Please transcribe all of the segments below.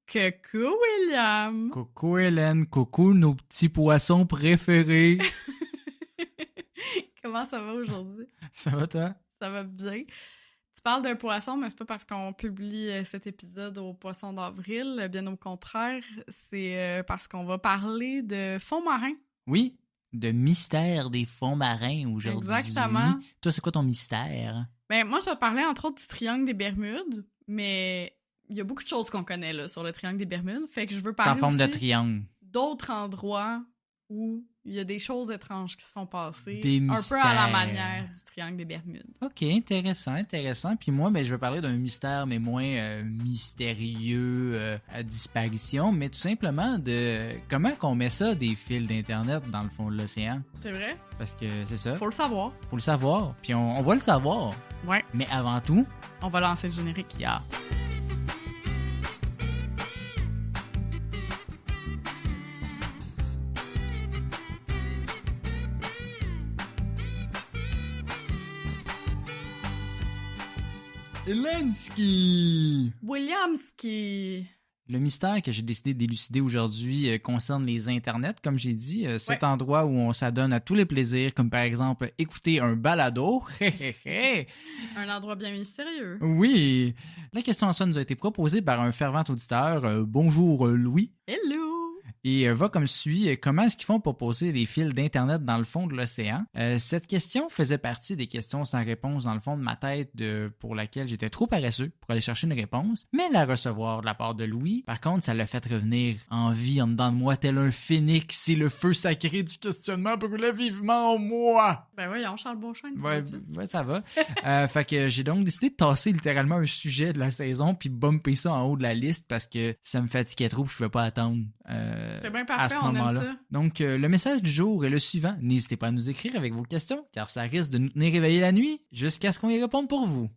Coucou William! Coucou Hélène, coucou nos petits poissons préférés. Comment ça va aujourd'hui? Ça va toi? Ça va bien. Tu parles d'un poisson, mais c'est pas parce qu'on publie cet épisode au poisson d'avril, bien au contraire, c'est parce qu'on va parler de fonds marins. Oui, de mystère des fonds marins aujourd'hui. Exactement. Toi, c'est quoi ton mystère? Ben moi, je vais parler entre autres du triangle des Bermudes, mais il y a beaucoup de choses qu'on connaît là, sur le triangle des Bermudes, fait que je veux C'est en parler forme de aussi triangle. d'autres endroits où il y a des choses étranges qui se sont passées. Des un peu à la mystères. manière du triangle des Bermudes. Ok, intéressant. Puis moi, ben, je vais parler d'un mystère, mais moins mystérieux à disparition, mais tout simplement de comment qu'on met ça, des fils d'Internet, dans le fond de l'océan. C'est vrai? Parce que c'est ça, Faut le savoir. faut le savoir. Puis on va le savoir. Ouais. Mais avant tout, On va lancer le générique. yeah. Helensky! Williamski! Le mystère que j'ai décidé d'élucider aujourd'hui concerne les internets, comme j'ai dit, cet endroit où on s'adonne à tous les plaisirs, comme par exemple écouter un balado. Un endroit bien mystérieux. Oui, la question en soi nous a été proposée par un fervent auditeur. Bonjour Louis. Hello! Et va comme suit. Comment est-ce qu'ils font pour poser des fils d'Internet dans le fond de l'océan? Cette question faisait partie des questions sans réponse dans le fond de ma tête pour laquelle j'étais trop paresseux pour aller chercher une réponse. Mais la recevoir de la part de Louis, par contre, ça l'a fait revenir en vie en dedans de moi tel un phénix et le feu sacré du questionnement brûlait vivement en moi. Ben voyons, Charles Beauchesne. Ouais, ça va. Fait que j'ai donc décidé de tasser littéralement un sujet de la saison puis bumper ça en haut de la liste parce que ça me fatiguait trop, je pouvais pas attendre. C'est bien À parfait, ce on aime moment-là. ça. Donc, le message du jour est le suivant. N'hésitez pas à nous écrire avec vos questions, car ça risque de nous tenir réveillés la nuit jusqu'à ce qu'on y réponde pour vous.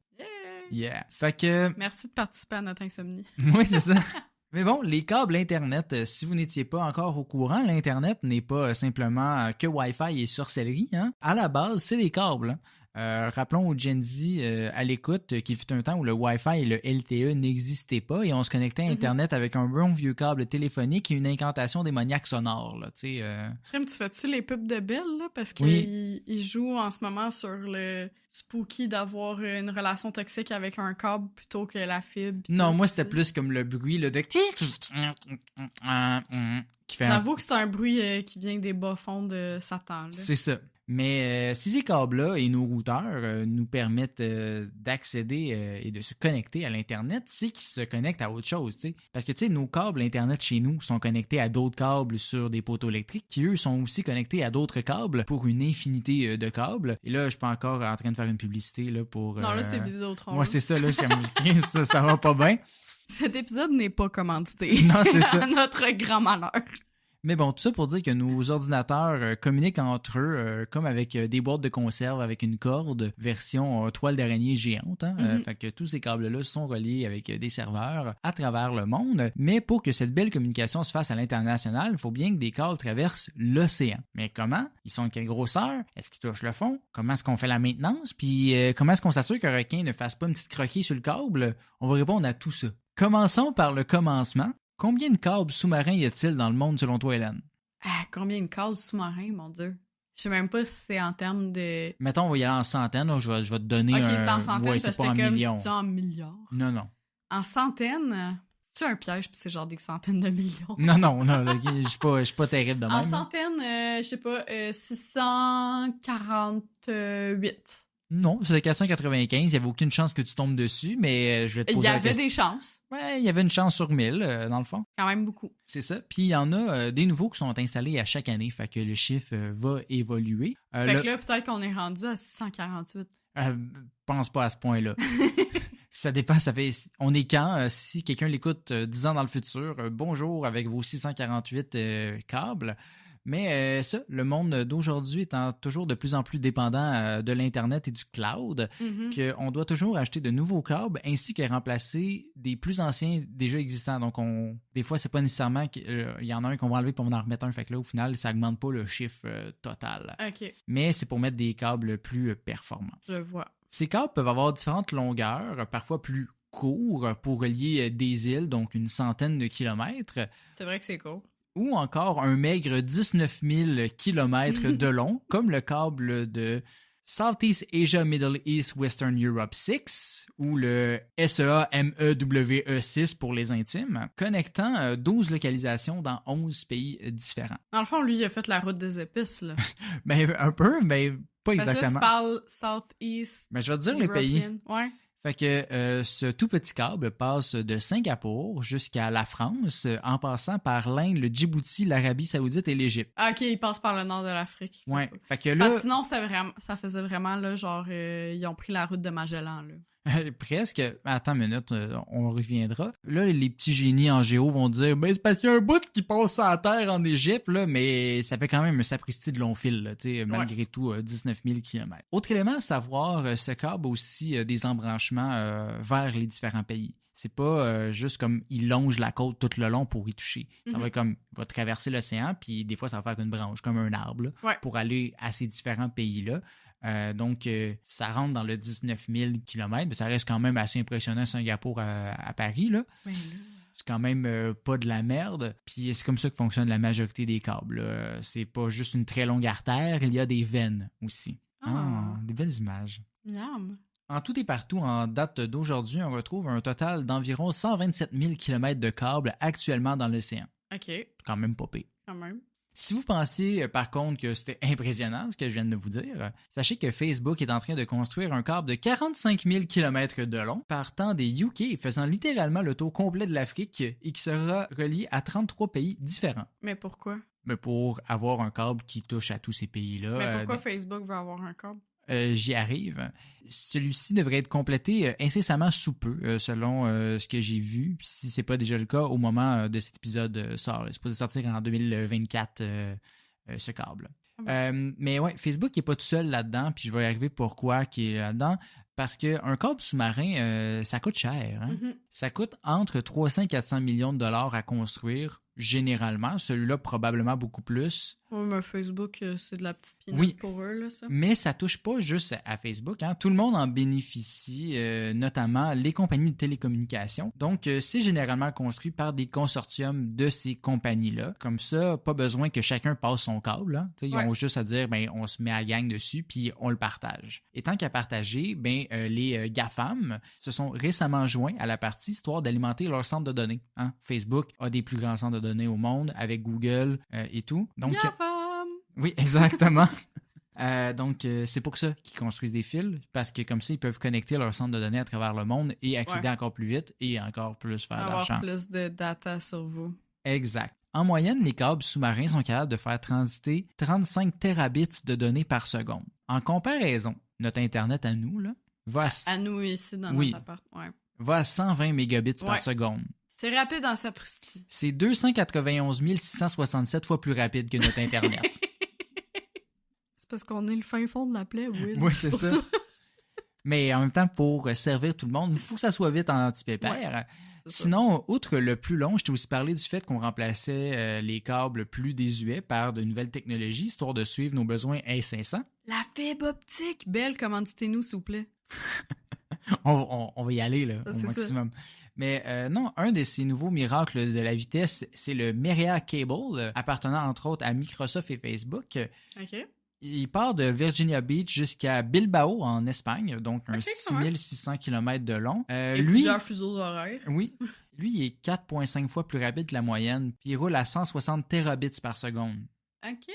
Yeah. Fait que... Merci de participer à notre insomnie. Oui, c'est ça. Mais bon, les câbles Internet, si vous n'étiez pas encore au courant, l'Internet n'est pas simplement que Wi-Fi et sorcellerie. Hein? À la base, c'est des câbles. Hein? Rappelons aux Gen Z à l'écoute qu'il fut un temps où le Wi-Fi et le LTE n'existaient pas et on se connectait à Internet avec un bon vieux câble téléphonique et une incantation démoniaque sonore. Là, Crème, tu fais-tu les pubs de Bell, là? Parce qu'il Oui. il joue en ce moment sur le spooky d'avoir une relation toxique avec un câble plutôt que la fibre. pis Non, tout, moi pis c'était tout. plus comme le bruit là, de... qui fait un... J'avoue que c'est un bruit qui vient des bas-fonds de Satan, là. C'est ça. Mais ces câbles-là et nos routeurs nous permettent d'accéder et de se connecter à l'Internet, c'est qu'ils se connectent à autre chose, tu sais. Parce que, tu sais, nos câbles Internet chez nous sont connectés à d'autres câbles sur des poteaux électriques qui, eux, sont aussi connectés à d'autres câbles pour une infinité de câbles. Et là, je suis pas encore en train de faire une publicité là, pour... Non, là, c'est Vidéotron. Moi, là. c'est ça, là, ça va pas bien. Cet épisode n'est pas commandité. Non, c'est ça. À notre grand malheur. Mais bon, tout ça pour dire que nos ordinateurs communiquent entre eux comme avec des boîtes de conserve avec une corde version toile d'araignée géante. Hein? Fait que tous ces câbles-là sont reliés avec des serveurs à travers le monde. Mais pour que cette belle communication se fasse à l'international, il faut bien que des câbles traversent l'océan. Mais comment? Ils sont de quelle grosseur? Est-ce qu'ils touchent le fond? Comment est-ce qu'on fait la maintenance? Puis comment est-ce qu'on s'assure qu'un requin ne fasse pas une petite croquille sur le câble? On va répondre à tout ça. Commençons par le commencement. Combien de câbles sous-marins y a-t-il dans le monde selon toi, Hélène? Ah, combien de câbles sous-marins, mon Dieu? Je sais même pas si c'est en termes de... Mettons, on va y aller en centaines. Là. Je vais te donner Ok, un... c'est en centaines Ouais, parce c'est que pas en comme millions. c'est en milliards. Non. En centaines, c'est un piège puis c'est genre des centaines de millions. Non, là, je suis pas terrible de même. En là. centaines, je sais pas, 648. Non, c'est le 495. Il n'y avait aucune chance que tu tombes dessus, mais je vais te Il y poser la avait question. des chances, Ouais, il y avait une chance sur 1000, dans le fond. quand même beaucoup. C'est ça. Puis il y en a des nouveaux qui sont installés à chaque année, fait que le chiffre va évoluer. Fait que là, peut-être qu'on est rendu à 648. Pense pas à ce point-là. Ça dépend, on est quand? Si quelqu'un l'écoute 10 ans dans le futur, bonjour avec vos 648 câbles. Mais ça, le monde d'aujourd'hui étant toujours de plus en plus dépendant de l'Internet et du cloud, qu'on doit toujours acheter de nouveaux câbles ainsi que remplacer des plus anciens déjà existants. Donc, des fois, c'est pas nécessairement qu'il y en a un qu'on va enlever pour en remettre un. Fait que là, au final, ça augmente pas le chiffre total. OK, Mais c'est pour mettre des câbles plus performants. je vois. Ces câbles peuvent avoir différentes longueurs, parfois plus court pour relier des îles, donc une centaine de kilomètres. C'est vrai que c'est court. Ou encore un maigre 19 000 kilomètres de long, comme le câble de Southeast Asia Middle East Western Europe 6, ou le SEA-MEWE6 pour les intimes, connectant 12 localisations dans 11 pays différents. Dans le fond, lui, il a fait la route des épices, là. Ben, un peu, mais pas Parce exactement. que là, tu parles Southeast. Ben, je vais te dire les pays. Ouais. Fait que ce tout petit câble passe de Singapour jusqu'à la France, en passant par l'Inde, le Djibouti, l'Arabie Saoudite et l'Égypte. Ah, ok, il passe par le nord de l'Afrique. Ouais. Fait que là. Parce que sinon, ça faisait vraiment, là, genre, ils ont pris la route de Magellan, là. Presque. Attends une minute, on reviendra. Là, les petits génies en géo vont dire ben, c'est parce qu'il y a un bout qui passe à la terre en Égypte, là, mais ça fait quand même un sapristi de long fil, là, malgré tout, 19 000 km. Autre élément à savoir, ce câble a aussi des embranchements vers les différents pays. C'est pas juste comme il longe la côte tout le long pour y toucher. Ça va comme, il va traverser l'océan, puis des fois, ça va faire une branche, comme un arbre, là, pour aller à ces différents pays-là. Donc, ça rentre dans le 19 000 km, mais ça reste quand même assez impressionnant, Singapour à Paris, là. Oui, là. C'est quand même pas de la merde. Puis c'est comme ça que fonctionne la majorité des câbles. C'est pas juste une très longue artère, il y a des veines aussi. Des belles images. Miam. En tout et partout, en date d'aujourd'hui, on retrouve un total d'environ 127 000 km de câbles actuellement dans l'océan. OK. Quand même pas pire. Quand même. Si vous pensiez, par contre, que c'était impressionnant ce que je viens de vous dire, sachez que Facebook est en train de construire un câble de 45 000 km de long, partant des UK et faisant littéralement le tour complet de l'Afrique et qui sera relié à 33 pays différents. Mais pourquoi? Mais pour avoir un câble qui touche à tous ces pays-là. Mais pourquoi Facebook veut avoir un câble? J'y arrive. Celui-ci devrait être complété incessamment sous peu, selon ce que j'ai vu. Puis si c'est pas déjà le cas au moment de cet épisode sort. C'est supposé sortir en 2024, ce câble. Mais ouais, Facebook n'est pas tout seul là-dedans. Puis je vais y arriver pourquoi il est là-dedans. Parce qu'un câble sous-marin, ça coûte cher. Hein? Mm-hmm. Ça coûte entre 300 et 400 millions de dollars à construire, généralement. Celui-là, probablement beaucoup plus. Oui, mais Facebook, c'est de la petite peanut pour eux, là, ça. Mais ça touche pas juste à Facebook. Hein. Tout le monde en bénéficie, notamment les compagnies de télécommunications. Donc, c'est généralement construit par des consortiums de ces compagnies-là. Comme ça, pas besoin que chacun passe son câble. Hein. Ils ont juste à dire, ben, on se met à gang dessus, puis on le partage. Et tant qu'à partager, ben, les GAFAM se sont récemment joints à la partie, histoire d'alimenter leur centre de données. Hein. Facebook a des plus grands centres de données au monde, avec Google et tout. Donc, oui, exactement. Donc, c'est pour ça qu'ils construisent des fils, parce que comme ça, ils peuvent connecter leur centre de données à travers le monde et accéder encore plus vite et encore plus faire d'argent. Avoir plus de data sur vous. Exact. En moyenne, les câbles sous-marins sont capables de faire transiter 35 terabits de données par seconde. En comparaison, notre Internet à nous, là, à nous ici, dans notre appart. Va à 120 mégabits par seconde. C'est rapide en sapristi. C'est 291 667 fois plus rapide que notre Internet. C'est parce qu'on est le fin fond de la plaie, oui. Oui, c'est ça. Mais en même temps, pour servir tout le monde, il faut que ça soit vite en anti-pépère. Sinon, outre le plus long, je t'ai aussi parlé du fait qu'on remplaçait les câbles plus désuets par de nouvelles technologies, histoire de suivre nos besoins incessants. La fibre optique! Belle, commanditez-nous, s'il vous plaît. on va y aller là, au maximum. Ça. Mais non, un de ces nouveaux miracles de la vitesse, c'est le Meria Cable, appartenant entre autres à Microsoft et Facebook. OK. Il part de Virginia Beach jusqu'à Bilbao, en Espagne, donc un 6600 km de long. Et plusieurs fuseaux horaires. Oui. Lui, il est 4,5 fois plus rapide que la moyenne, puis il roule à 160 terabits par seconde. OK.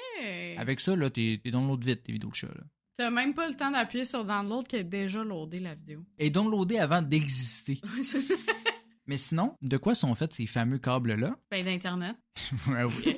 Avec ça, là, t'es download vite, tes vidéos de chat, là. T'as même pas le temps d'appuyer sur download qui a déjà loadé la vidéo. Et downloadé avant d'exister. Mais sinon, de quoi sont faits ces fameux câbles-là? Ben, d'Internet. Oui.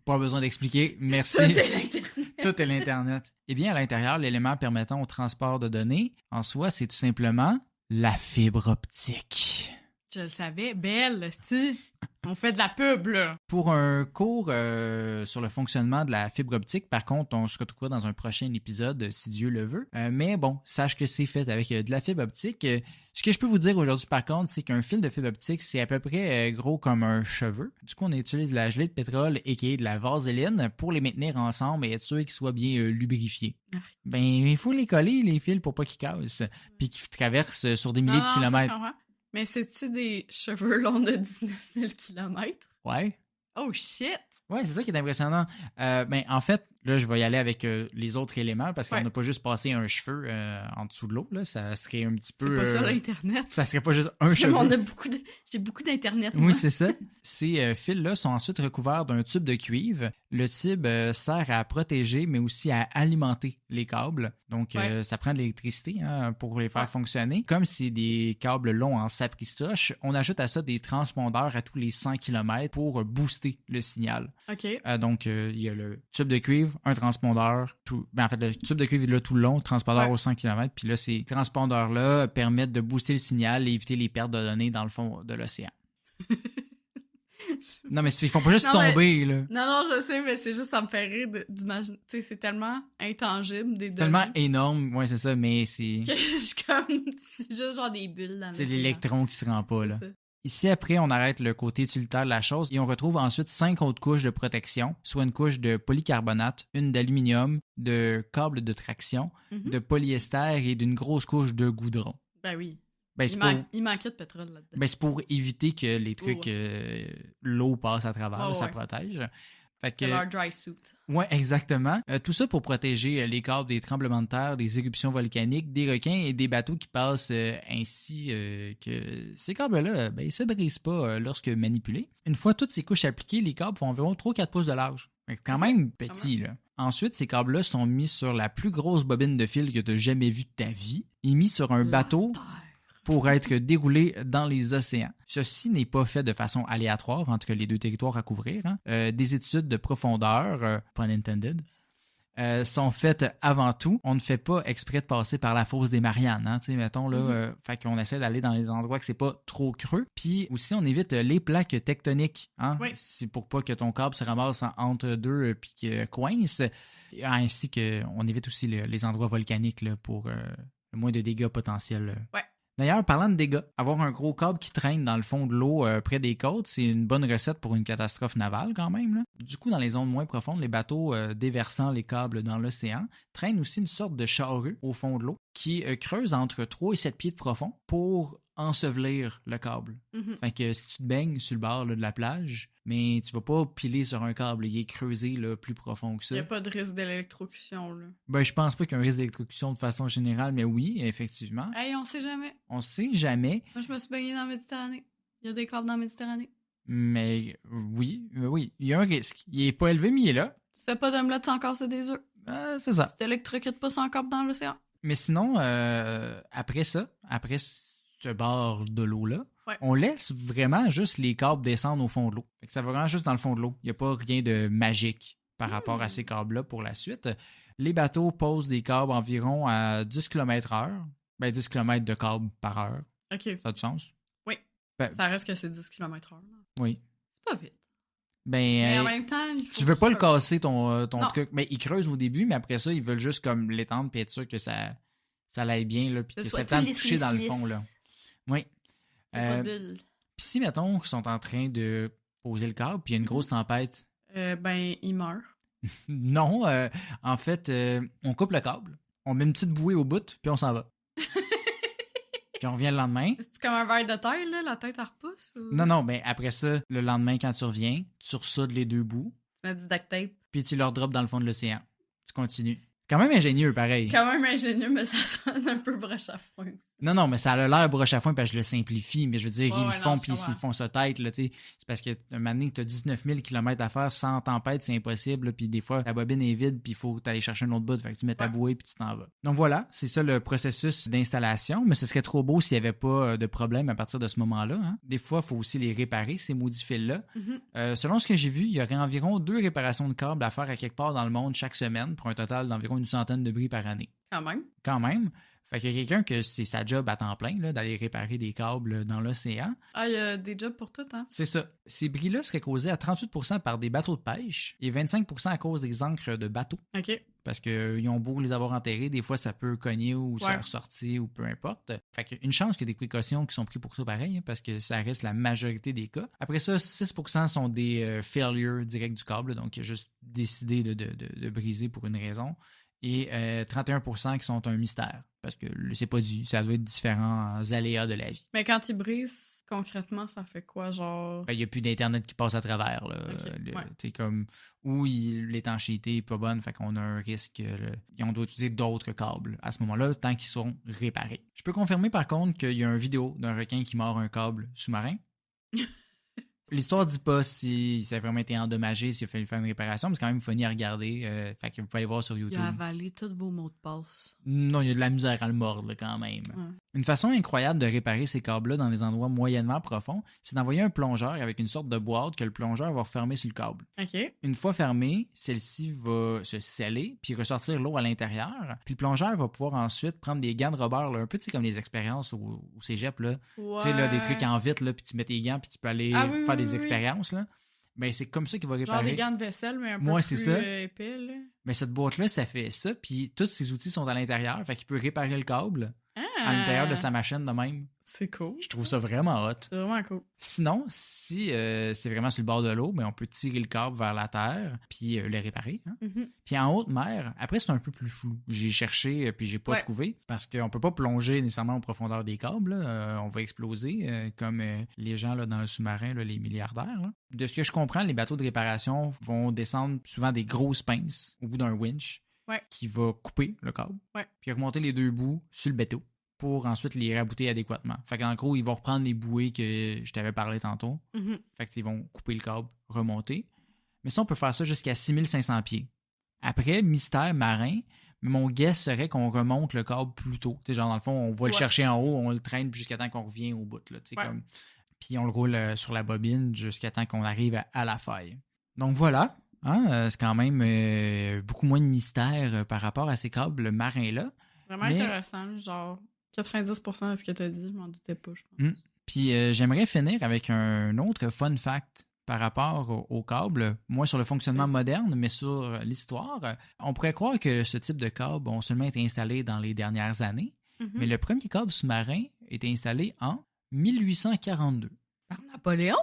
Pas besoin d'expliquer. Merci. Tout est l'Internet. Tout est l'Internet. Eh bien, à l'intérieur, l'élément permettant au transport de données, en soi, c'est tout simplement la fibre optique. Je le savais. Belle, c'ti. On fait de la pub, là. Pour un cours sur le fonctionnement de la fibre optique, par contre, on se retrouvera dans un prochain épisode, si Dieu le veut. Mais bon, sache que c'est fait avec de la fibre optique. Ce que je peux vous dire aujourd'hui, par contre, c'est qu'un fil de fibre optique, c'est à peu près gros comme un cheveu. Du coup, on utilise de la gelée de pétrole et de la vaseline pour les maintenir ensemble et être sûr qu'ils soient bien lubrifiés. Ben, il faut les coller, les fils, pour pas qu'ils cassent, puis qu'ils traversent sur des milliers de kilomètres. Mais c'est-tu des cheveux longs de 19 000 km? Ouais. Oh shit! Ouais, c'est ça qui est impressionnant. Ben, en fait, là, je vais y aller avec les autres éléments parce qu'on n'a pas juste passé un cheveu en dessous de l'eau. Là, ça serait un petit peu... C'est pas ça, l'Internet. Ça serait pas juste un cheveu. J'ai beaucoup d'Internet, moi. Oui, c'est ça. Ces fils-là sont ensuite recouverts d'un tube de cuivre. Le tube sert à protéger, mais aussi à alimenter les câbles. Donc, ça prend de l'électricité pour les faire fonctionner. Comme c'est des câbles longs en sapristoche, on ajoute à ça des transpondeurs à tous les 100 km pour booster le signal. OK. Donc, il y a le tube de cuivre, un transpondeur, en fait, le tube de cuivre est là tout le long, transpondeur aux 100 km, puis là, ces transpondeurs-là permettent de booster le signal et éviter les pertes de données dans le fond de l'océan. Non, mais ils font pas juste tomber, là. Non, je sais, mais c'est juste, ça me fait rire d'imaginer. Tu sais, c'est tellement intangible, des données. Tellement énorme, ouais, c'est ça, mais c'est... Que je suis comme... C'est juste genre des bulles dans l'océan. C'est l'électron qui se rend pas, là. Ça. Ici, après, on arrête le côté utilitaire de la chose et on retrouve ensuite 5 autres couches de protection, soit une couche de polycarbonate, une d'aluminium, de câbles de traction, de polyester et d'une grosse couche de goudron. Ben oui. Ben, il manquait de pétrole là-dedans. Ben, c'est pour éviter que les trucs, l'eau passe à travers, ça protège. Fait que, c'est leur dry suit. Oui, exactement. Tout ça pour protéger les câbles des tremblements de terre, des éruptions volcaniques, des requins et des bateaux qui passent ainsi que ces câbles-là, ben, ils se brisent pas lorsque manipulés. Une fois toutes ces couches appliquées, les câbles font environ 3-4 pouces de large. C'est quand même petit, là. Ensuite, ces câbles-là sont mis sur la plus grosse bobine de fil que tu as jamais vue de ta vie et mis sur un bateau pour être déroulé dans les océans. Ceci n'est pas fait de façon aléatoire entre les deux territoires à couvrir. Des études de profondeur, pun intended, sont faites avant tout. On ne fait pas exprès de passer par la fosse des Mariannes. Tu sais, mettons, là, fait qu'on essaie d'aller dans les endroits que c'est pas trop creux. Puis aussi, on évite les plaques tectoniques. C'est pour pas que ton câble se ramasse entre deux puis qu'il coince. Ainsi qu'on évite aussi les endroits volcaniques là, pour le moins de dégâts potentiels. Ouais. D'ailleurs, parlant de dégâts, avoir un gros câble qui traîne dans le fond de l'eau près des côtes, c'est une bonne recette pour une catastrophe navale quand même. Là. Du coup, dans les zones moins profondes, les bateaux déversant les câbles dans l'océan traînent aussi une sorte de charrue au fond de l'eau qui creuse entre 3 et 7 pieds de profond pour ensevelir le câble. Fait que si tu te baignes sur le bord là, de la plage, mais tu vas pas piler sur un câble, il est creusé là, plus profond que ça. Il n'y a pas de risque d'électrocution, là. Ben, je pense pas qu'il y a un risque d'électrocution de façon générale, mais oui, effectivement. Hey, on sait jamais. On sait jamais. Moi, je me suis baigné dans la Méditerranée. Il y a des câbles dans la Méditerranée. Mais oui, il y a un risque. Il est pas élevé, mais il est là. Tu fais pas d'omelette sans casser des œufs. C'est ça. Tu t'électrocutes pas sans câble dans l'océan. Mais sinon, après ce bord de l'eau-là, on laisse vraiment juste les câbles descendre au fond de l'eau. Fait que ça va vraiment juste dans le fond de l'eau. Il n'y a pas rien de magique par rapport à ces câbles-là pour la suite. Les bateaux posent des câbles environ à 10 km/h. Ben, 10 km de câbles par heure. OK. Ça a du sens? Oui. Ben, ça reste que c'est 10 km/h. Oui. C'est pas vite. Ben, mais en même temps, tu veux pas le casser ton truc. Mais ils creusent au début, mais après ça, ils veulent juste comme l'étendre puis être sûr que ça aille bien, là, puis que ça ait le temps de toucher dans le fond, là. Oui. Puis si, mettons, qu'ils sont en train de poser le câble, puis il y a une grosse tempête. Ben, ils meurent. Non, en fait, on coupe le câble, on met une petite bouée au bout, puis on s'en va. Puis on revient le lendemain. C'est comme un verre de terre, là, la tête, elle repousse? Ou... Non, ben après ça, le lendemain, quand tu reviens, tu ressoudes les deux bouts. Tu mets du duct tape. Puis tu leur drops dans le fond de l'océan. Tu continues. Quand même ingénieux, pareil. Quand même ingénieux, mais ça sonne un peu broche à foin aussi. Non, mais ça a l'air broche à foin parce que je le simplifie, mais je veux dire, ils le font, puis s'ils font ça tête, là, tu sais, c'est parce que un moment donné, tu as 19 000 km à faire sans tempête, c'est impossible, puis des fois, la bobine est vide, puis il faut aller chercher un autre bout, fait que tu mets ta bouée, puis tu t'en vas. Donc voilà, c'est ça le processus d'installation, mais ce serait trop beau s'il n'y avait pas de problème à partir de ce moment-là. Hein. Des fois, il faut aussi les réparer, ces maudits fils-là. Selon ce que j'ai vu, il y aurait environ 2 réparations de câbles à faire à quelque part dans le monde chaque semaine, pour un total d'environ une centaine de bris par année. Quand même. Fait qu'il y a quelqu'un que c'est sa job à temps plein, là, d'aller réparer des câbles dans l'océan. Ah, il y a des jobs pour tout, hein? C'est ça. Ces bris-là seraient causés à 38% par des bateaux de pêche et 25% à cause des ancres de bateaux. OK. Parce qu'ils ont beau les avoir enterrés, des fois ça peut cogner ou se ressortir ou peu importe. Fait qu'il y a une chance qu'il y ait des précautions qui sont prises pour ça pareil, hein, parce que ça reste la majorité des cas. Après ça, 6% sont des failures directs du câble, donc il a juste décidé de briser pour une raison. et 31% qui sont un mystère. Parce que c'est pas dit, ça doit être différents aléas de la vie. Mais quand ils brisent, concrètement, ça fait quoi, genre? Il n'y a plus d'Internet qui passe à travers. Là. Okay, Comme, où l'étanchéité n'est pas bonne, fait qu'on a un risque. On doit utiliser d'autres câbles à ce moment-là, tant qu'ils seront réparés. Je peux confirmer par contre qu'il y a une vidéo d'un requin qui mord un câble sous-marin. L'histoire dit pas si ça a vraiment été endommagé, s'il a fallu faire une réparation, mais c'est quand même funny à regarder. Fait que vous pouvez aller voir sur YouTube. Il a avalé tous vos mots de passe. Non, il y a de la misère à le mordre là, quand même. Ouais. Une façon incroyable de réparer ces câbles-là dans des endroits moyennement profonds, c'est d'envoyer un plongeur avec une sorte de boîte que le plongeur va refermer sur le câble. OK. Une fois fermée, celle-ci va se sceller puis ressortir l'eau à l'intérieur. Puis le plongeur va pouvoir ensuite prendre des gants de rubber, là, un peu comme les expériences au cégep. Là. Ouais. Tu sais, là, des trucs en vitre, là, puis tu mets tes gants puis tu peux aller faire des expériences. Là. Ben, c'est comme ça qu'il va réparer. Genre des gants de vaisselle, mais un peu plus épais. Là. Mais cette boîte-là, ça fait ça. Puis tous ces outils sont à l'intérieur. Fait qu'il peut réparer le câble à l'intérieur de sa machine de même. C'est cool. Je trouve ça vraiment hot. C'est vraiment cool. Sinon, si c'est vraiment sur le bord de l'eau, ben, on peut tirer le câble vers la terre puis le réparer. Hein? Mm-hmm. Puis en haute mer, après, c'est un peu plus flou. J'ai cherché puis j'ai pas trouvé parce qu'on peut pas plonger nécessairement en profondeur des câbles. On va exploser comme les gens là, dans le sous-marin, là, les milliardaires. Là. De ce que je comprends, les bateaux de réparation vont descendre souvent des grosses pinces au bout d'un winch qui va couper le câble puis remonter les deux bouts sur le bateau pour ensuite les rabouter adéquatement. Fait qu'en gros, ils vont reprendre les bouées que je t'avais parlé tantôt. Mm-hmm. Fait qu'ils vont couper le câble, remonter. Mais ça, on peut faire ça jusqu'à 6500 pieds. Après, mystère marin, mon guess serait qu'on remonte le câble plus tôt. T'sais, genre, dans le fond, on va le chercher en haut, on le traîne jusqu'à temps qu'on revient au bout. Là, comme... Puis on le roule sur la bobine jusqu'à temps qu'on arrive à la faille. Donc voilà, hein, c'est quand même beaucoup moins de mystère par rapport à ces câbles marins-là. Vraiment intéressant, genre 90% de ce que tu as dit, je m'en doutais pas, je pense. Puis j'aimerais finir avec un autre fun fact par rapport au câble, moins sur le fonctionnement moderne, mais sur l'histoire. On pourrait croire que ce type de câble ont seulement été installés dans les dernières années, mais le premier câble sous-marin a été installé en 1842. Par Napoléon?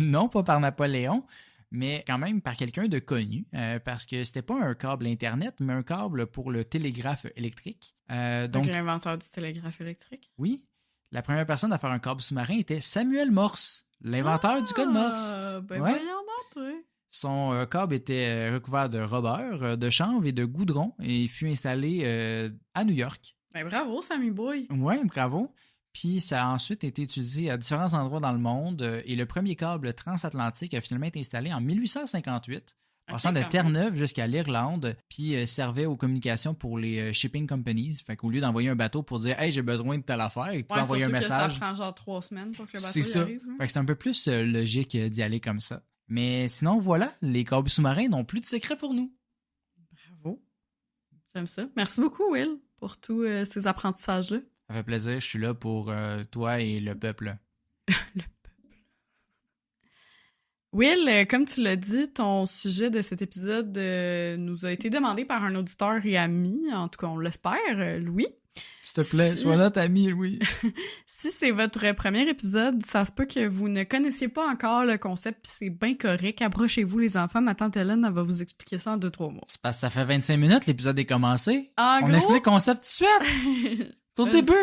Non, pas par Napoléon, mais quand même par quelqu'un de connu, parce que c'était pas un câble Internet, mais un câble pour le télégraphe électrique. Donc l'inventeur du télégraphe électrique? Oui. La première personne à faire un câble sous-marin était Samuel Morse, l'inventeur du code Morse. Ben voyons donc, toi. Son câble était recouvert de rubber, de chanvre et de goudron et il fut installé à New York. Ben bravo, Sammy Boy. Ouais, bravo. Puis ça a ensuite été utilisé à différents endroits dans le monde et le premier câble transatlantique a finalement été installé en 1858, passant de Terre-Neuve jusqu'à l'Irlande, puis servait aux communications pour les shipping companies. Fait qu'au lieu d'envoyer un bateau pour dire « Hey, j'ai besoin de telle affaire », tu peux envoyer un message. Ça prend genre 3 semaines pour que le bateau c'est ça. arrive. Fait que c'est un peu plus logique d'y aller comme ça. Mais sinon, voilà, les câbles sous-marins n'ont plus de secret pour nous. Bravo. J'aime ça. Merci beaucoup, Will, pour tous ces apprentissages-là. Ça fait plaisir, je suis là pour toi et le peuple. Le peuple. Will, comme tu l'as dit, ton sujet de cet épisode nous a été demandé par un auditeur et ami, en tout cas on l'espère, Louis. S'il te plaît, sois notre ami, Louis. Si c'est votre premier épisode, ça se peut que vous ne connaissiez pas encore le concept, puis c'est bien correct. Approchez-vous les enfants, ma tante Hélène, elle va vous expliquer ça en 2-3 mots. C'est parce que ça fait 25 minutes, l'épisode est commencé. On explique le concept tout de suite. Au début!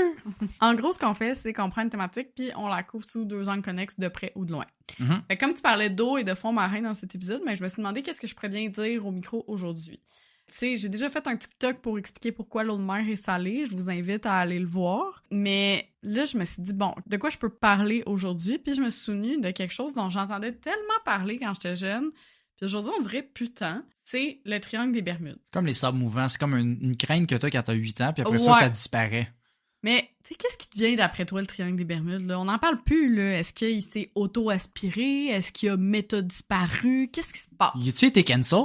En gros, ce qu'on fait, c'est qu'on prend une thématique puis on la couvre sous 2 angles connexes de près ou de loin. Fait comme tu parlais d'eau et de fond marin dans cet épisode, je me suis demandé qu'est-ce que je pourrais bien dire au micro aujourd'hui. Tu sais, j'ai déjà fait un TikTok pour expliquer pourquoi l'eau de mer est salée. Je vous invite à aller le voir. Mais là, je me suis dit, bon, de quoi je peux parler aujourd'hui? Puis je me suis souvenue de quelque chose dont j'entendais tellement parler quand j'étais jeune. Puis aujourd'hui, on dirait putain. C'est le triangle des Bermudes. C'est comme les sables mouvants. C'est comme une crainte que t'as quand t'as 8 ans, puis après ça disparaît. Mais, tu sais, qu'est-ce qui devient d'après toi le triangle des Bermudes, là? On n'en parle plus, là. Est-ce qu'il s'est auto-aspiré? Est-ce qu'il a méta-disparu? Qu'est-ce qui se passe? Y a-tu été cancel?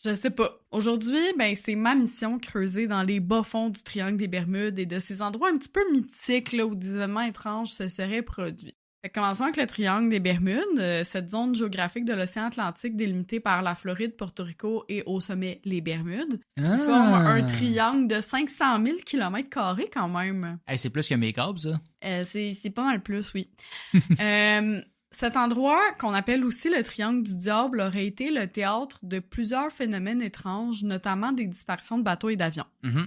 Je sais pas. Aujourd'hui, c'est ma mission creuser dans les bas-fonds du triangle des Bermudes et de ces endroits un petit peu mythiques, là, où des événements étranges se seraient produits. Fait que commençons avec le triangle des Bermudes, cette zone géographique de l'océan Atlantique délimitée par la Floride, Porto Rico et au sommet les Bermudes, ce qui forme un triangle de 500 000 km² quand même. Hey, c'est plus que mes câbles, ça. C'est pas mal plus, oui. Cet endroit, qu'on appelle aussi le Triangle du Diable, aurait été le théâtre de plusieurs phénomènes étranges, notamment des disparitions de bateaux et d'avions. Mm-hmm.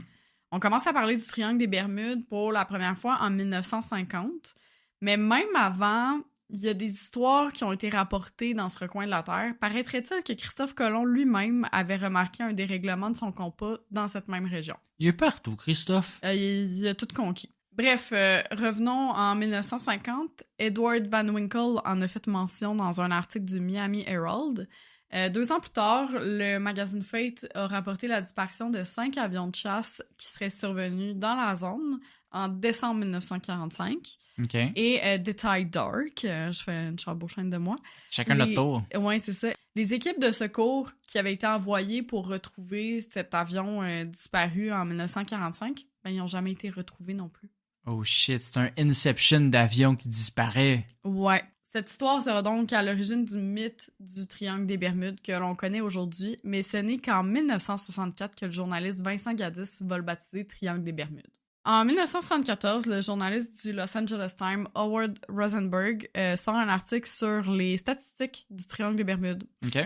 On commence à parler du Triangle des Bermudes pour la première fois en 1950, mais même avant, il y a des histoires qui ont été rapportées dans ce recoin de la Terre. Paraîtrait-il que Christophe Colomb lui-même avait remarqué un dérèglement de son compas dans cette même région. Il est partout, Christophe. Il a tout conquis. Bref, revenons en 1950. Edward Van Winkle en a fait mention dans un article du Miami Herald. 2 ans plus tard, le magazine Fate a rapporté la disparition de 5 avions de chasse qui seraient survenus dans la zone en décembre 1945. OK. Et Détail Dark, je fais une charbouchaine de moi. Chacun notre tour. Oui, c'est ça. Les équipes de secours qui avaient été envoyées pour retrouver cet avion disparu en 1945, ben, ils n'ont jamais été retrouvés non plus. Oh shit, c'est un Inception d'avion qui disparaît. Ouais. Cette histoire sera donc à l'origine du mythe du Triangle des Bermudes que l'on connaît aujourd'hui, mais ce n'est qu'en 1964 que le journaliste Vincent Gaddis va le baptiser Triangle des Bermudes. En 1974, le journaliste du Los Angeles Times, Howard Rosenberg, sort un article sur les statistiques du Triangle des Bermudes. OK.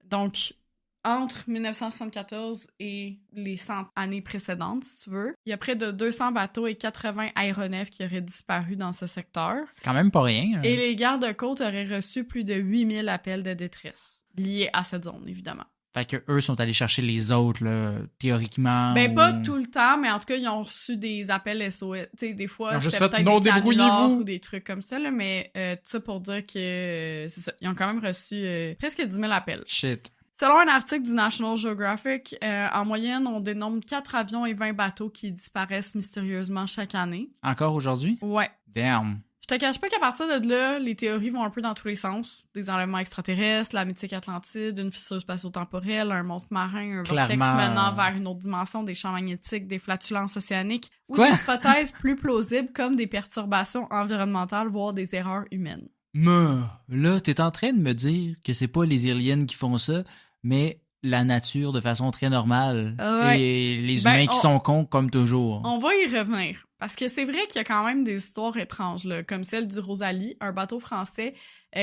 Donc, entre 1974 et les 100 années précédentes, si tu veux, il y a près de 200 bateaux et 80 aéronefs qui auraient disparu dans ce secteur. C'est quand même pas rien. Hein? Et les gardes-côtes auraient reçu plus de 8000 appels de détresse liés à cette zone, évidemment. Fait que eux sont allés chercher les autres, là, théoriquement. Ben, pas tout le temps, mais en tout cas, ils ont reçu des appels SOS. Tu sais, des fois, c'était peut-être non, des canulars débrouillez-vous ou des trucs comme ça, là, mais tout ça pour dire que c'est ça. Ils ont quand même reçu presque 10 000 appels. Shit. Selon un article du National Geographic, en moyenne, on dénombre 4 avions et 20 bateaux qui disparaissent mystérieusement chaque année. Encore aujourd'hui? Ouais. Damn. Je te cache pas qu'à partir de là, les théories vont un peu dans tous les sens. Des enlèvements extraterrestres, la mythique Atlantide, une fissure spatio-temporelle, un monstre marin, un vortex menant vers une autre dimension, des champs magnétiques, des flatulences océaniques, ou des hypothèses plus plausibles comme des perturbations environnementales, voire des erreurs humaines. Mais là, t'es en train de me dire que c'est pas les aliens qui font ça, mais la nature de façon très normale. Ouais. Et les humains qui sont cons comme toujours. On va y revenir. Parce que c'est vrai qu'il y a quand même des histoires étranges, là, comme celle du Rosalie, un bateau français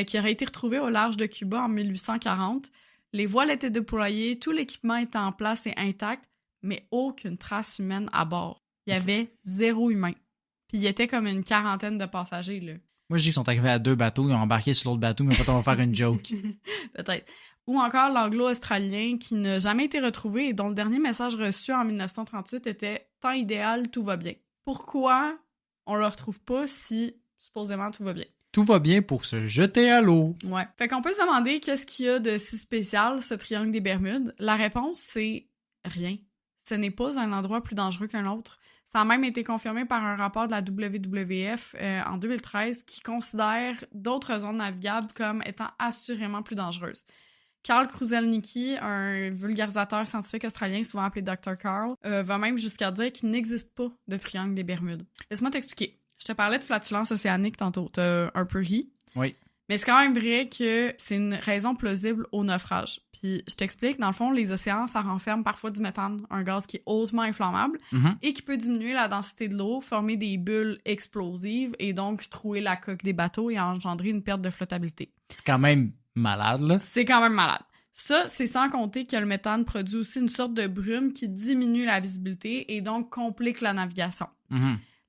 qui aurait été retrouvé au large de Cuba en 1840. Les voiles étaient déployées, tout l'équipement était en place et intact, mais aucune trace humaine à bord. Il y avait 0 humain. Puis il y était comme une quarantaine de passagers, là. Moi, je dis qu'ils sont arrivés à 2 bateaux, ils ont embarqué sur l'autre bateau, mais peut-être on va faire une joke. Peut-être. Ou encore l'anglo-australien qui n'a jamais été retrouvé et dont le dernier message reçu en 1938 était « Temps idéal, tout va bien ». Pourquoi on le retrouve pas si, supposément, tout va bien? Tout va bien pour se jeter à l'eau. Ouais. Fait qu'on peut se demander qu'est-ce qu'il y a de si spécial, ce triangle des Bermudes. La réponse, c'est rien. Ce n'est pas un endroit plus dangereux qu'un autre. Ça a même été confirmé par un rapport de la WWF en 2013 qui considère d'autres zones navigables comme étant assurément plus dangereuses. Carl Kruszelnicki, un vulgarisateur scientifique australien souvent appelé Dr. Carl, va même jusqu'à dire qu'il n'existe pas de triangle des Bermudes. Laisse-moi t'expliquer. Je te parlais de flatulence océanique tantôt. T'as un peu ri. Oui. Mais c'est quand même vrai que c'est une raison plausible au naufrage. Puis je t'explique, dans le fond, les océans, ça renferme parfois du méthane, un gaz qui est hautement inflammable et qui peut diminuer la densité de l'eau, former des bulles explosives et donc trouer la coque des bateaux et engendrer une perte de flottabilité. C'est quand même malade, là. C'est quand même malade. Ça, c'est sans compter que le méthane produit aussi une sorte de brume qui diminue la visibilité et donc complique la navigation.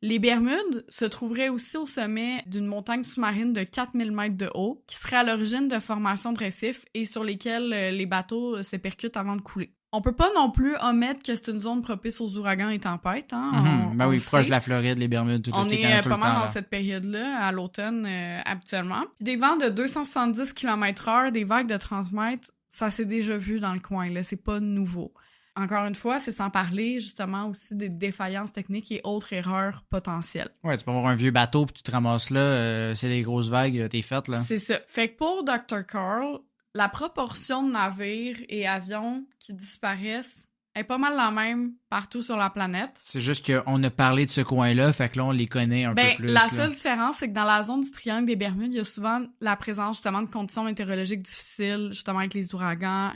Les Bermudes se trouveraient aussi au sommet d'une montagne sous-marine de 4000 mètres de haut qui serait à l'origine de formations de récifs et sur lesquelles les bateaux se percutent avant de couler. On peut pas non plus omettre que c'est une zone propice aux ouragans et tempêtes. Hein? Ben oui, proche de la Floride, les Bermudes, tout on est est tout pas le mal temps, dans là. cette période-là, à l'automne habituellement. Puis des vents de 270 km/h, des vagues de 30 mètres, ça s'est déjà vu dans le coin, là, c'est pas nouveau. Encore une fois, c'est sans parler justement aussi des défaillances techniques et autres erreurs potentielles. Ouais, tu peux avoir un vieux bateau puis tu te ramasses là, c'est des grosses vagues, t'es faite, là. C'est ça. Fait que pour Dr. Carl, la proportion de navires et avions qui disparaissent est pas mal la même partout sur la planète. C'est juste qu'on a parlé de ce coin-là, fait que là, on les connaît un peu plus. La seule différence, c'est que dans la zone du Triangle des Bermudes, il y a souvent la présence justement de conditions météorologiques difficiles, justement avec les ouragans,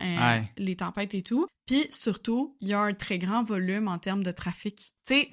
les tempêtes et tout. Puis surtout, il y a un très grand volume en termes de trafic. Tu sais,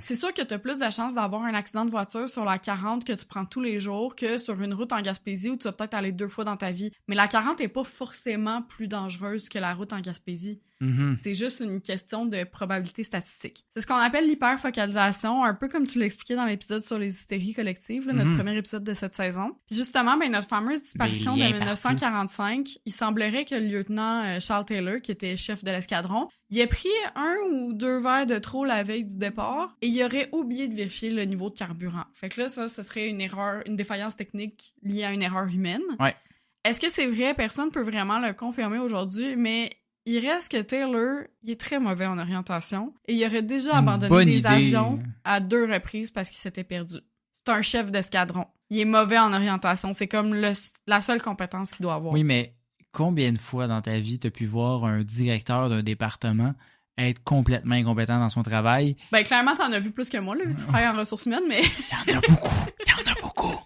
c'est sûr que tu as plus de chances d'avoir un accident de voiture sur la 40 que tu prends tous les jours que sur une route en Gaspésie où tu vas peut-être aller 2 fois dans ta vie. Mais la 40 est pas forcément plus dangereuse que la route en Gaspésie. Mm-hmm. C'est juste une question de probabilité statistique. C'est ce qu'on appelle l'hyperfocalisation, un peu comme tu l'expliquais dans l'épisode sur les hystéries collectives, là, notre premier épisode de cette saison. Puis justement, notre fameuse disparition de 1945, il semblerait que le lieutenant Charles Taylor, qui était chef de l'escadron, il a pris 1 ou 2 verres de trop la veille du départ et il aurait oublié de vérifier le niveau de carburant. Fait que là, ce serait une erreur, une défaillance technique liée à une erreur humaine. Ouais. Est-ce que c'est vrai? Personne ne peut vraiment le confirmer aujourd'hui, mais il reste que Taylor, il est très mauvais en orientation et il aurait déjà abandonné des avions à 2 reprises parce qu'il s'était perdu. C'est un chef d'escadron. Il est mauvais en orientation. C'est comme la seule compétence qu'il doit avoir. Oui, mais combien de fois dans ta vie t'as pu voir un directeur d'un département être complètement incompétent dans son travail? Ben, clairement, t'en as vu plus que moi, là, vu que tu travailles en ressources humaines, mais... Il y en a beaucoup!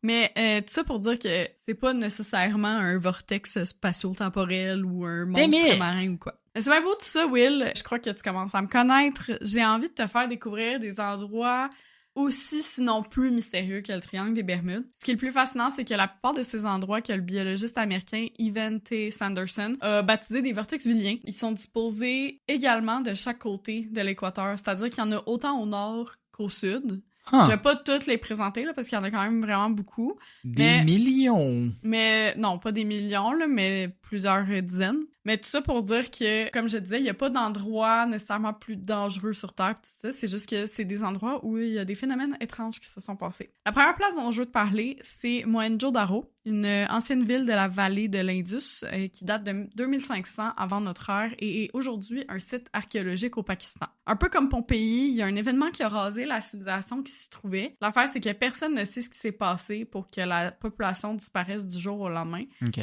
Mais tout ça pour dire que c'est pas nécessairement un vortex spatio-temporel ou un monstre marin ou quoi. C'est bien beau tout ça, Will. Je crois que tu commences à me connaître. J'ai envie de te faire découvrir des endroits aussi, sinon plus mystérieux que le triangle des Bermudes. Ce qui est le plus fascinant, c'est que la plupart de ces endroits que le biologiste américain Evan T. Sanderson a baptisé des vortex villiens, ils sont disposés également de chaque côté de l'équateur, c'est-à-dire qu'il y en a autant au nord qu'au sud. Je vais pas toutes les présenter, là, parce qu'il y en a quand même vraiment beaucoup. Millions! Mais non, pas des millions, là, mais plusieurs dizaines. Mais tout ça pour dire que, comme je disais, il n'y a pas d'endroit nécessairement plus dangereux sur Terre, tout ça. C'est juste que c'est des endroits où il y a des phénomènes étranges qui se sont passés. La première place dont je veux te parler, c'est Mohenjo-Daro, une ancienne ville de la vallée de l'Indus qui date de 2500 avant notre ère et est aujourd'hui un site archéologique au Pakistan. Un peu comme Pompéi, il y a un événement qui a rasé la civilisation qui s'y trouvait. L'affaire, c'est que personne ne sait ce qui s'est passé pour que la population disparaisse du jour au lendemain. OK.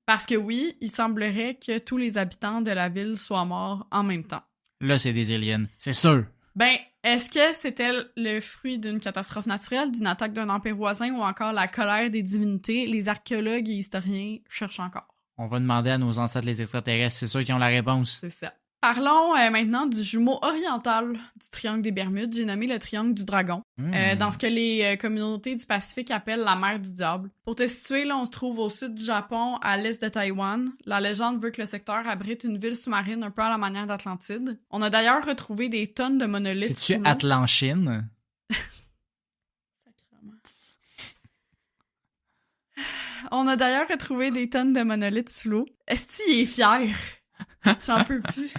Parce que oui, il semblerait que tous les habitants de la ville soient morts en même temps. Là, c'est des aliens, c'est sûr. Ben, est-ce que c'était le fruit d'une catastrophe naturelle, d'une attaque d'un empire voisin ou encore la colère des divinités? Les archéologues et historiens cherchent encore. On va demander à nos ancêtres les extraterrestres, c'est sûr qu'ils ont la réponse. C'est ça. Parlons maintenant du jumeau oriental du triangle des Bermudes. J'ai nommé le triangle du dragon, dans ce que les communautés du Pacifique appellent la mer du diable. Pour te situer, là, on se trouve au sud du Japon, à l'est de Taïwan. La légende veut que le secteur abrite une ville sous-marine un peu à la manière d'Atlantide. On a d'ailleurs retrouvé des tonnes de monolithes. C'est-tu Atlanchine? Sacrément. On a d'ailleurs retrouvé des tonnes de monolithes sous l'eau. Est-ce qu'il est fier? J'en peux plus.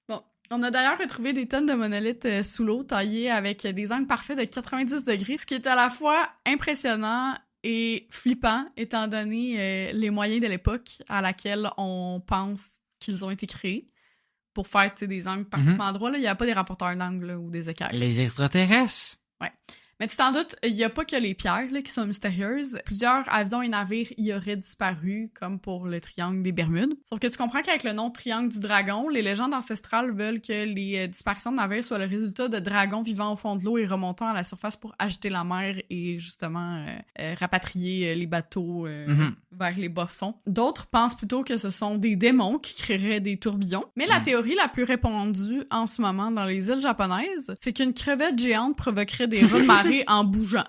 Bon, on a d'ailleurs retrouvé des tonnes de monolithes sous l'eau taillés avec des angles parfaits de 90 degrés, ce qui est à la fois impressionnant et flippant, étant donné les moyens de l'époque à laquelle on pense qu'ils ont été créés pour faire des angles parfaitement droits. Il n'y a pas des rapporteurs d'angles ou des équerres. Les extraterrestres? Ouais. Mais tu t'en doutes, il n'y a pas que les pierres là, qui sont mystérieuses. Plusieurs avions et navires y auraient disparu, comme pour le triangle des Bermudes. Sauf que tu comprends qu'avec le nom triangle du dragon, les légendes ancestrales veulent que les disparitions de navires soient le résultat de dragons vivant au fond de l'eau et remontant à la surface pour agiter la mer et justement rapatrier les bateaux vers les bas-fonds. D'autres pensent plutôt que ce sont des démons qui créeraient des tourbillons. Mais la théorie la plus répandue en ce moment dans les îles japonaises, c'est qu'une crevette géante provoquerait des raz de marée en bougeant.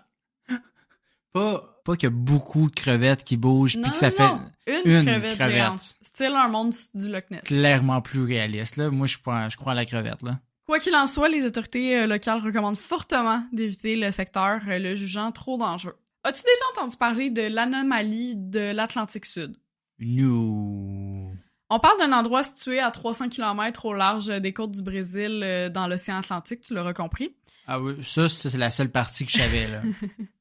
Pas qu'il y a beaucoup de crevettes qui bougent puis que ça fait une crevette géante. Style un monde du Loch Ness. Clairement plus réaliste, là. Moi, je crois à la crevette, là. Quoi qu'il en soit, les autorités locales recommandent fortement d'éviter le secteur, le jugeant trop dangereux. As-tu déjà entendu parler de l'anomalie de l'Atlantique Sud? No. On parle d'un endroit situé à 300 km au large des côtes du Brésil dans l'océan Atlantique, tu l'auras compris. Ah oui, ça c'est la seule partie que je savais, là.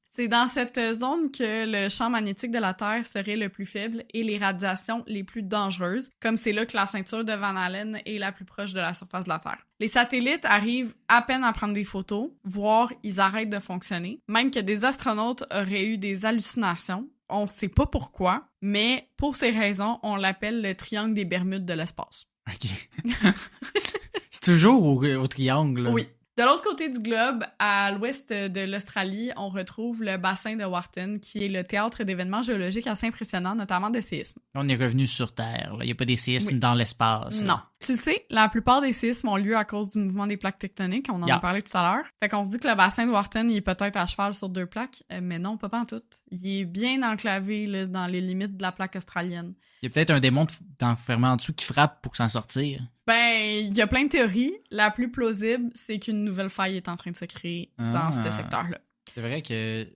C'est dans cette zone que le champ magnétique de la Terre serait le plus faible et les radiations les plus dangereuses, comme c'est là que la ceinture de Van Allen est la plus proche de la surface de la Terre. Les satellites arrivent à peine à prendre des photos, voire ils arrêtent de fonctionner. Même que des astronautes auraient eu des hallucinations. On sait pas pourquoi, mais pour ces raisons, on l'appelle le triangle des Bermudes de l'espace. OK. C'est toujours au triangle, là. Oui. De l'autre côté du globe, à l'ouest de l'Australie, on retrouve le bassin de Wharton, qui est le théâtre d'événements géologiques assez impressionnants, notamment de séismes. On est revenu sur Terre. Il n'y a pas des séismes dans l'espace. Non. Tu le sais, la plupart des séismes ont lieu à cause du mouvement des plaques tectoniques. On en a parlé tout à l'heure. Fait qu'on se dit que le bassin de Wharton, il est peut-être à cheval sur 2 plaques. Mais non, pas en tout. Il est bien enclavé là, dans les limites de la plaque australienne. Il y a peut-être un démon enfermé en dessous qui frappe pour s'en sortir. Ben, il y a plein de théories. La plus plausible, c'est qu'une nouvelle faille est en train de se créer dans ce secteur-là. C'est vrai que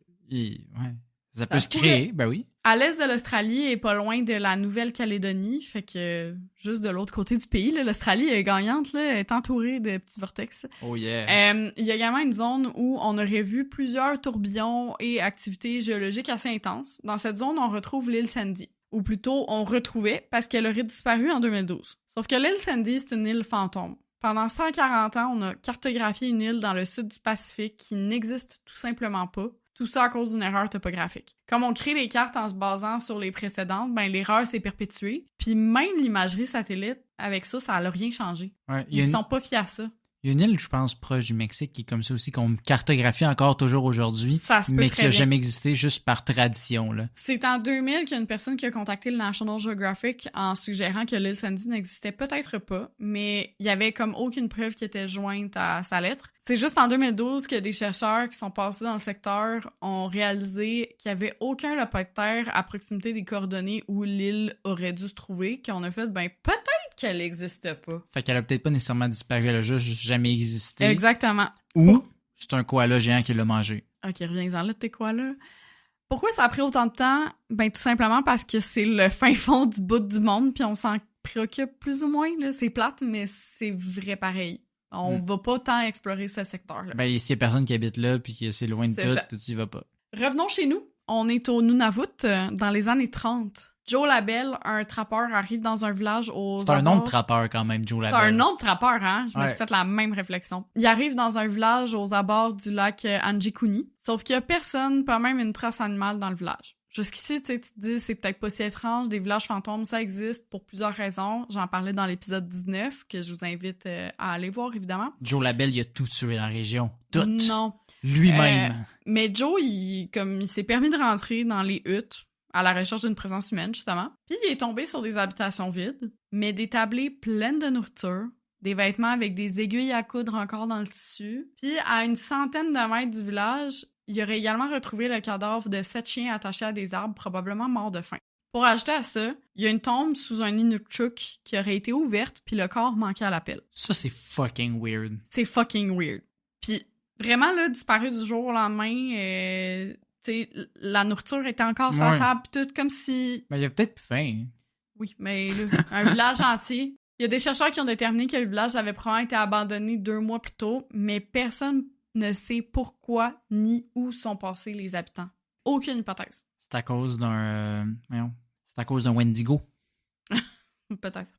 ça peut se créer, ben oui. À l'est de l'Australie et pas loin de la Nouvelle-Calédonie, fait que juste de l'autre côté du pays, là, l'Australie est gagnante, là, est entourée de petits vortex. Oh yeah! Il y a également une zone où on aurait vu plusieurs tourbillons et activités géologiques assez intenses. Dans cette zone, on retrouve l'île Sandy. Ou plutôt, on retrouvait parce qu'elle aurait disparu en 2012. Sauf que l'île Sandy, c'est une île fantôme. Pendant 140 ans, on a cartographié une île dans le sud du Pacifique qui n'existe tout simplement pas. Tout ça à cause d'une erreur topographique. Comme on crée les cartes en se basant sur les précédentes, ben l'erreur s'est perpétuée. Puis même l'imagerie satellite, avec ça n'a rien changé. Ouais, Ils sont pas fiés à ça. Il y a une île, je pense, proche du Mexique qui est comme ça aussi, qu'on cartographie encore toujours aujourd'hui, mais qui n'a jamais existé juste par tradition. Là. C'est en 2000 qu'il y a une personne qui a contacté le National Geographic en suggérant que l'île Sandy n'existait peut-être pas, mais il y avait comme aucune preuve qui était jointe à sa lettre. C'est juste en 2012 que des chercheurs qui sont passés dans le secteur ont réalisé qu'il n'y avait aucun lopin de terre à proximité des coordonnées où l'île aurait dû se trouver, qu'on a fait, ben peut-être qu'elle n'existe pas. Fait qu'elle a peut-être pas nécessairement disparu, elle a juste jamais existé. Exactement. Ou c'est un koala géant qui l'a mangé. Ok, reviens-en là de tes koalas. Pourquoi ça a pris autant de temps? Ben tout simplement parce que c'est le fin fond du bout du monde, puis on s'en préoccupe plus ou moins. Là. C'est plate, mais c'est vrai pareil. On va pas tant explorer ce secteur-là. Ben, s'il y a personne qui habite là puis que c'est loin de tout, tu y vas pas. Revenons chez nous. On est au Nunavut, dans les années 30. Joe Labelle, un trappeur, arrive dans un village aux C'est un nom de trappeur quand même, Joe Labelle. C'est un nom de trappeur, hein? Je me suis fait la même réflexion. Il arrive dans un village aux abords du lac Anjikuni, sauf qu'il y a personne, pas même une trace animale dans le village. Jusqu'ici, tu te dis, c'est peut-être pas si étrange, des villages fantômes, ça existe pour plusieurs raisons. J'en parlais dans l'épisode 19, que je vous invite à aller voir, évidemment. Joe Labelle, il a tout tué dans la région. Tout. Non. Lui-même. Mais Joe, il s'est permis de rentrer dans les huttes à la recherche d'une présence humaine, justement. Puis il est tombé sur des habitations vides, mais des tablées pleines de nourriture, des vêtements avec des aiguilles à coudre encore dans le tissu. Puis à une centaine de mètres du village, il aurait également retrouvé le cadavre de 7 chiens attachés à des arbres, probablement morts de faim. Pour ajouter à ça, il y a une tombe sous un Inukshuk qui aurait été ouverte, puis le corps manquait à l'appel. Ça, c'est fucking weird. C'est fucking weird. Puis vraiment, là, disparu du jour au lendemain, la nourriture était encore sur la table, pis tout, comme si... Mais il y a peut-être plus faim. Oui, mais là, un village entier. Il y a des chercheurs qui ont déterminé que le village avait probablement été abandonné 2 mois plus tôt, mais personne ne sait pourquoi ni où sont passés les habitants. Aucune hypothèse. C'est à cause d'un... c'est à cause d'un Wendigo. Peut-être.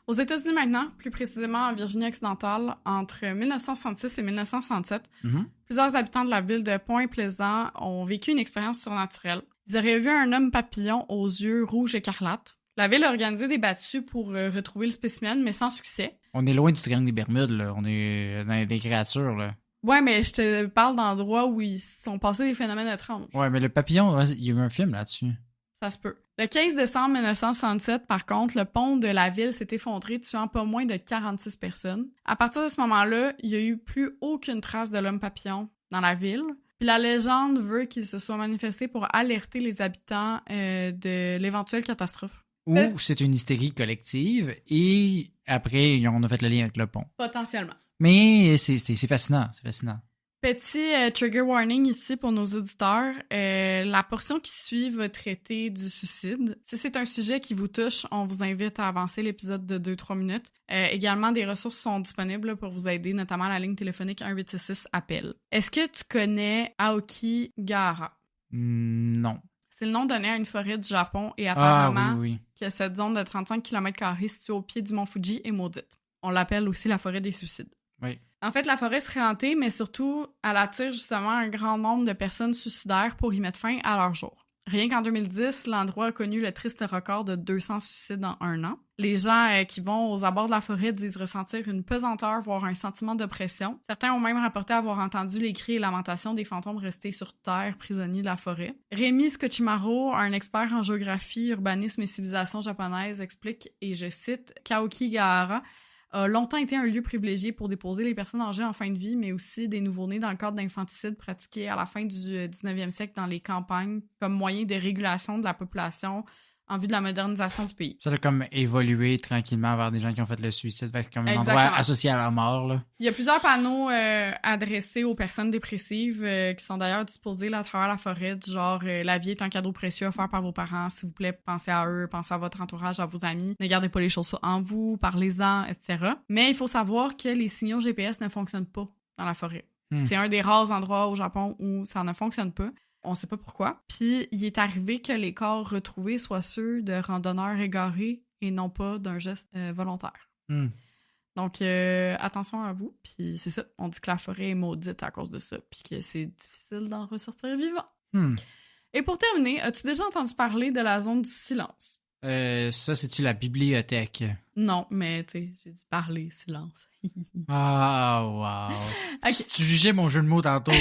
Aux États-Unis maintenant, plus précisément en Virginie-Occidentale, entre 1966 et 1967, plusieurs habitants de la ville de Point-Pleasant ont vécu une expérience surnaturelle. Ils auraient vu un homme papillon aux yeux rouges écarlates. La ville a organisé des battues pour retrouver le spécimen, mais sans succès. On est loin du triangle des Bermudes, là. On est dans des créatures, là. Ouais, mais je te parle d'endroits où ils sont passés des phénomènes étranges. Ouais, mais le papillon, il y a eu un film là-dessus. Ça se peut. Le 15 décembre 1967, par contre, le pont de la ville s'est effondré, tuant pas moins de 46 personnes. À partir de ce moment-là, il n'y a eu plus aucune trace de l'homme papillon dans la ville. Puis la légende veut qu'il se soit manifesté pour alerter les habitants de l'éventuelle catastrophe. Ou c'est une hystérie collective et après, on a fait le lien avec le pont. Potentiellement. Mais c'est fascinant, c'est fascinant. Petit trigger warning ici pour nos auditeurs. La portion qui suit va traiter du suicide. Si c'est un sujet qui vous touche, on vous invite à avancer l'épisode de 2-3 minutes. Également, des ressources sont disponibles pour vous aider, notamment la ligne téléphonique 1-866-APPEL. Est-ce que tu connais Aokigahara? Non. C'est le nom donné à une forêt du Japon et apparemment oui. que cette zone de 35 km² située au pied du mont Fuji est maudite. On l'appelle aussi la forêt des suicides. Oui. En fait, la forêt serait hantée, mais surtout, elle attire justement un grand nombre de personnes suicidaires pour y mettre fin à leur jour. Rien qu'en 2010, l'endroit a connu le triste record de 200 suicides en 1 an. Les gens qui vont aux abords de la forêt disent ressentir une pesanteur, voire un sentiment d'oppression. Certains ont même rapporté avoir entendu les cris et lamentations des fantômes restés sur terre, prisonniers de la forêt. Rémi Skochimaro, un expert en géographie, urbanisme et civilisation japonaise, explique, et je cite, « Kaokigahara a longtemps été un lieu privilégié pour déposer les personnes âgées en fin de vie, mais aussi des nouveau-nés dans le cadre d'infanticides pratiqués à la fin du 19e siècle dans les campagnes comme moyen de régulation de la population en vue de la modernisation du pays. » Ça a comme évolué tranquillement vers des gens qui ont fait le suicide, comme un Exactement. endroit associé à la mort. Là. Il y a plusieurs panneaux adressés aux personnes dépressives qui sont d'ailleurs disposés là, à travers la forêt, du genre la vie est un cadeau précieux offert par vos parents, s'il vous plaît, pensez à eux, pensez à votre entourage, à vos amis, ne gardez pas les choses en vous, parlez-en, etc. Mais il faut savoir que les signaux GPS ne fonctionnent pas dans la forêt. C'est un des rares endroits au Japon où ça ne fonctionne pas. On sait pas pourquoi. Puis, il est arrivé que les corps retrouvés soient ceux de randonneurs égarés et non pas d'un geste volontaire. Donc, attention à vous. Puis, c'est ça. On dit que la forêt est maudite à cause de ça. Puis que c'est difficile d'en ressortir vivant. Et pour terminer, as-tu déjà entendu parler de la zone du silence? Ça, c'est-tu la bibliothèque? Non, mais tu sais, j'ai dit parler, silence. Ah, wow. Okay. Tu jugeais mon jeu de mots tantôt.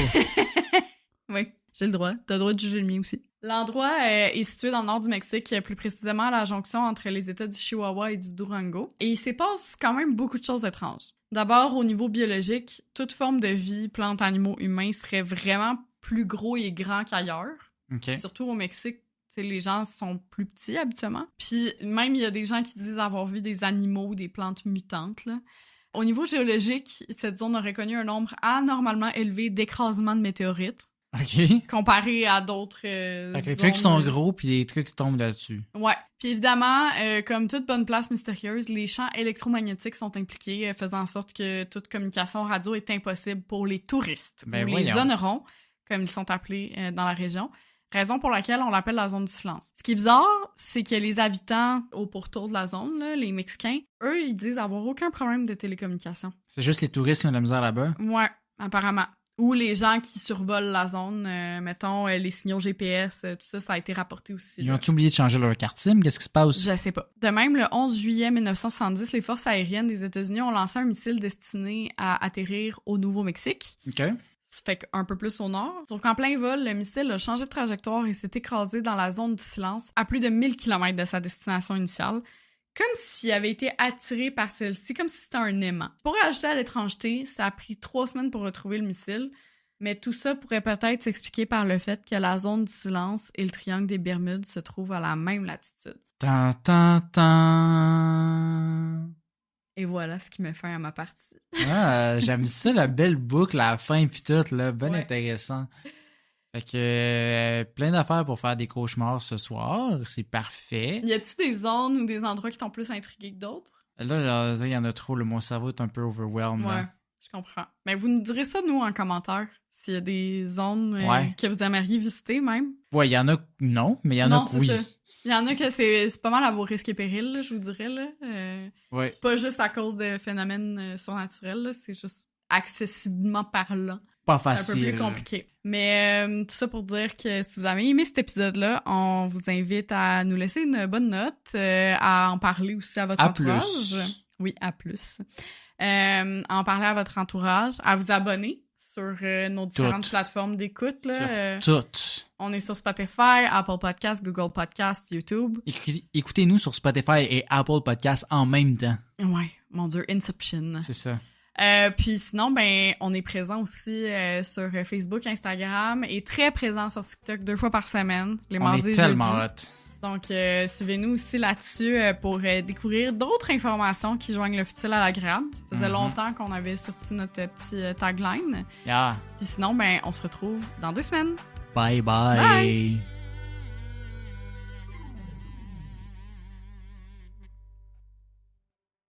Oui. J'ai le droit. T'as le droit de juger le mien aussi. L'endroit est situé dans le nord du Mexique, plus précisément à la jonction entre les États du Chihuahua et du Durango. Et il s'y passe quand même beaucoup de choses étranges. D'abord, au niveau biologique, toute forme de vie, plantes, animaux, humains, serait vraiment plus gros et grand qu'ailleurs. Okay. Surtout au Mexique, les gens sont plus petits habituellement. Puis même, il y a des gens qui disent avoir vu des animaux, des plantes mutantes, là. Au niveau géologique, cette zone aurait connu un nombre anormalement élevé d'écrasements de météorites. OK. Comparé à d'autres les trucs sont gros, puis les trucs tombent là-dessus. Ouais. Puis évidemment, comme toute bonne place mystérieuse, les champs électromagnétiques sont impliqués, faisant en sorte que toute communication radio est impossible pour les touristes, ou les zonerons, comme ils sont appelés dans la région. Raison pour laquelle on l'appelle la zone du silence. Ce qui est bizarre, c'est que les habitants au pourtour de la zone, là, les Mexicains, eux, ils disent avoir aucun problème de télécommunication. C'est juste les touristes qui ont de la misère là-bas? Ouais, apparemment. Ou les gens qui survolent la zone, mettons, les signaux GPS, tout ça a été rapporté aussi. Ils ont-ils oublié de changer leur carte SIM? Qu'est-ce qui se passe? Je sais pas. De même, le 11 juillet 1970, les forces aériennes des États-Unis ont lancé un missile destiné à atterrir au Nouveau-Mexique. OK. Ça fait qu'un peu plus au nord. Sauf qu'en plein vol, le missile a changé de trajectoire et s'est écrasé dans la zone du silence à plus de 1000 km de sa destination initiale, comme s'il avait été attiré par celle-ci, comme si c'était un aimant. Pour ajouter à l'étrangeté, ça a pris 3 semaines pour retrouver le missile, mais tout ça pourrait peut-être s'expliquer par le fait que la zone du silence et le triangle des Bermudes se trouvent à la même latitude. Tan, tan, tan. Et voilà ce qui met fin à ma partie. J'aime ça, la belle boucle à la fin pis tout, là, ben intéressant. Fait que plein d'affaires pour faire des cauchemars ce soir, c'est parfait. Y a-t-il des zones ou des endroits qui t'ont plus intrigué que d'autres? Là, il y en a trop, mon cerveau est un peu overwhelmed. Ouais, là. Je comprends. Mais vous nous direz ça, nous, en commentaire, s'il y a des zones que vous aimeriez visiter, même. Ouais, il y en a non, mais il y en a que oui. Il y en a que c'est pas mal à vos risques et périls, là, je vous dirais. Là. Ouais. Pas juste à cause de phénomènes surnaturels, là, c'est juste accessiblement parlant. Pas facile. C'est un peu plus compliqué. Mais tout ça pour dire que si vous avez aimé cet épisode-là, on vous invite à nous laisser une bonne note, à en parler aussi à votre entourage. Plus. Oui, à plus. À en parler à votre entourage, à vous abonner sur nos différentes plateformes d'écoute. Là, toutes. On est sur Spotify, Apple Podcasts, Google Podcasts, YouTube. Écoutez-nous sur Spotify et Apple Podcasts en même temps. Ouais, mon Dieu, Inception. C'est ça. Puis sinon, ben, on est présent aussi sur Facebook, Instagram et très présent sur TikTok 2 fois par semaine, les mardis et jeudis. On est tellement hot. Donc, suivez-nous aussi là-dessus pour découvrir d'autres informations qui joignent le futile à l'agréable. Ça faisait longtemps qu'on avait sorti notre petit tagline. Yeah. Puis sinon, ben, on se retrouve dans 2 semaines. Bye bye.